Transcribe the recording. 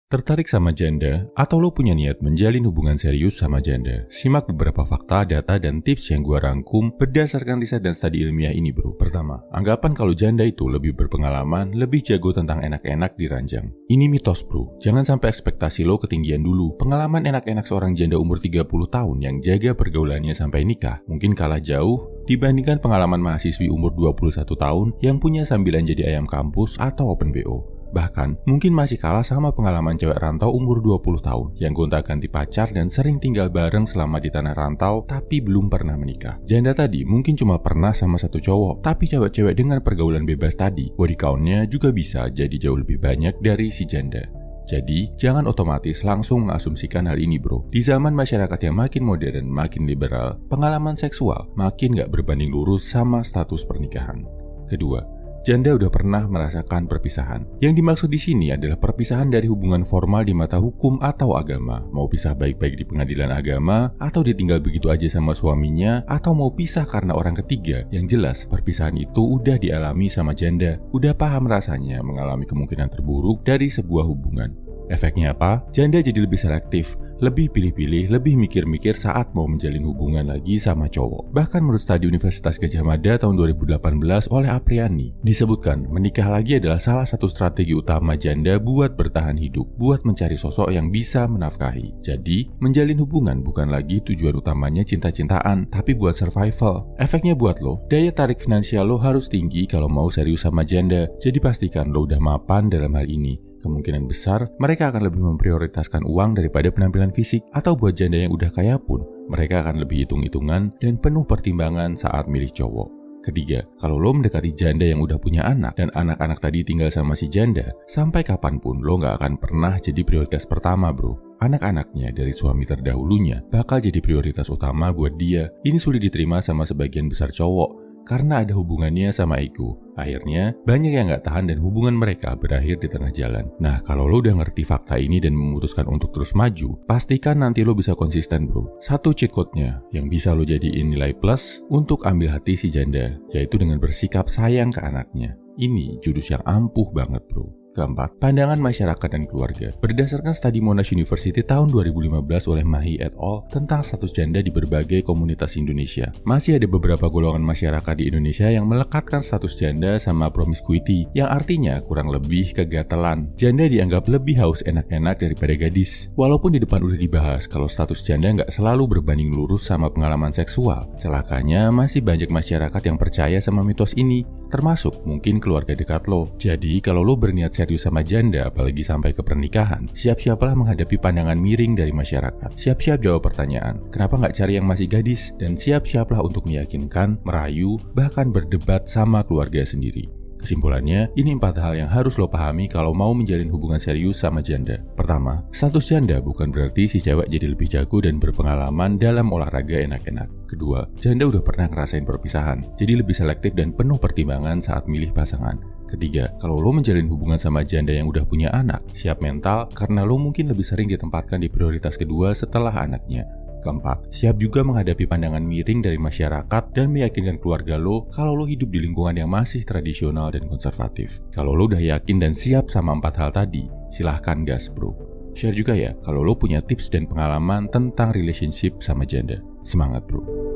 Tertarik sama janda, atau lo punya niat menjalin hubungan serius sama janda? Simak beberapa fakta, data, dan tips yang gue rangkum berdasarkan riset dan studi ilmiah ini bro. Pertama, anggapan kalau janda itu lebih berpengalaman, lebih jago tentang enak-enak di ranjang. Ini mitos bro, jangan sampai ekspektasi lo ketinggian dulu. Pengalaman enak-enak seorang janda umur 30 tahun yang jaga pergaulannya sampai nikah mungkin kalah jauh dibandingkan pengalaman mahasiswi umur 21 tahun yang punya sambilan jadi ayam kampus atau open BO. Bahkan, mungkin masih kalah sama pengalaman cewek rantau umur 20 tahun yang gonta-ganti pacar dan sering tinggal bareng selama di tanah rantau tapi belum pernah menikah. Janda tadi mungkin cuma pernah sama satu cowok, tapi cewek-cewek dengan pergaulan bebas tadi, body count-nya juga bisa jadi jauh lebih banyak dari si janda. Jadi, jangan otomatis langsung mengasumsikan hal ini bro. Di zaman masyarakat yang makin modern, makin liberal, pengalaman seksual makin gak berbanding lurus sama status pernikahan. Kedua, janda udah pernah merasakan perpisahan. Yang dimaksud di sini adalah perpisahan dari hubungan formal di mata hukum atau agama. Mau pisah baik-baik di pengadilan agama, atau ditinggal begitu aja sama suaminya, atau mau pisah karena orang ketiga. Yang jelas, perpisahan itu udah dialami sama janda. Udah paham rasanya mengalami kemungkinan terburuk dari sebuah hubungan. Efeknya apa? Janda jadi lebih selektif, lebih pilih-pilih, lebih mikir-mikir saat mau menjalin hubungan lagi sama cowok. Bahkan menurut studi Universitas Gadjah Mada tahun 2018 oleh Apriani, disebutkan menikah lagi adalah salah satu strategi utama janda buat bertahan hidup, buat mencari sosok yang bisa menafkahi. Jadi, menjalin hubungan bukan lagi tujuan utamanya cinta-cintaan, tapi buat survival. Efeknya buat lo, daya tarik finansial lo harus tinggi kalau mau serius sama janda, jadi pastikan lo udah mapan dalam hal ini. Kemungkinan besar, mereka akan lebih memprioritaskan uang daripada penampilan fisik. Atau buat janda yang udah kaya pun, mereka akan lebih hitung-hitungan dan penuh pertimbangan saat milih cowok. Ketiga, kalau lo mendekati janda yang udah punya anak, dan anak-anak tadi tinggal sama si janda, sampai kapanpun lo gak akan pernah jadi prioritas pertama bro. Anak-anaknya dari suami terdahulunya bakal jadi prioritas utama buat dia. Ini sulit diterima sama sebagian besar cowok, karena ada hubungannya sama ego. Akhirnya, banyak yang gak tahan dan hubungan mereka berakhir di tengah jalan. Nah, kalau lo udah ngerti fakta ini dan memutuskan untuk terus maju, pastikan nanti lo bisa konsisten bro. Satu cheat code-nya yang bisa lo jadiin nilai plus untuk ambil hati si janda, yaitu dengan bersikap sayang ke anaknya. Ini jurus yang ampuh banget bro. Keempat, pandangan masyarakat dan keluarga. Berdasarkan studi Monash University tahun 2015 oleh Mahi et al. Tentang status janda di berbagai komunitas Indonesia, masih ada beberapa golongan masyarakat di Indonesia yang melekatkan status janda sama promiscuity, yang artinya kurang lebih kegatelan. Janda dianggap lebih haus enak-enak daripada gadis. Walaupun di depan udah dibahas kalau status janda nggak selalu berbanding lurus sama pengalaman seksual, celakanya masih banyak masyarakat yang percaya sama mitos ini, termasuk mungkin keluarga dekat lo. Jadi kalau lo berniat serius sama janda, apalagi sampai ke pernikahan, siap-siaplah menghadapi pandangan miring dari masyarakat. Siap-siap jawab pertanyaan, kenapa nggak cari yang masih gadis? Dan siap-siaplah untuk meyakinkan, merayu, bahkan berdebat sama keluarga sendiri. Kesimpulannya, ini 4 hal yang harus lo pahami kalau mau menjalin hubungan serius sama janda. Pertama, status janda bukan berarti si cewek jadi lebih jago dan berpengalaman dalam olahraga enak-enak. Kedua, janda udah pernah ngerasain perpisahan, jadi lebih selektif dan penuh pertimbangan saat milih pasangan. Ketiga, kalau lo menjalin hubungan sama janda yang udah punya anak, siap mental karena lo mungkin lebih sering ditempatkan di prioritas kedua setelah anaknya. Keempat, siap juga menghadapi pandangan miring dari masyarakat dan meyakinkan keluarga lo kalau lo hidup di lingkungan yang masih tradisional dan konservatif. Kalau lo udah yakin dan siap sama 4 hal tadi, silahkan gas bro. Share juga ya kalau lo punya tips dan pengalaman tentang relationship sama janda. Semangat bro.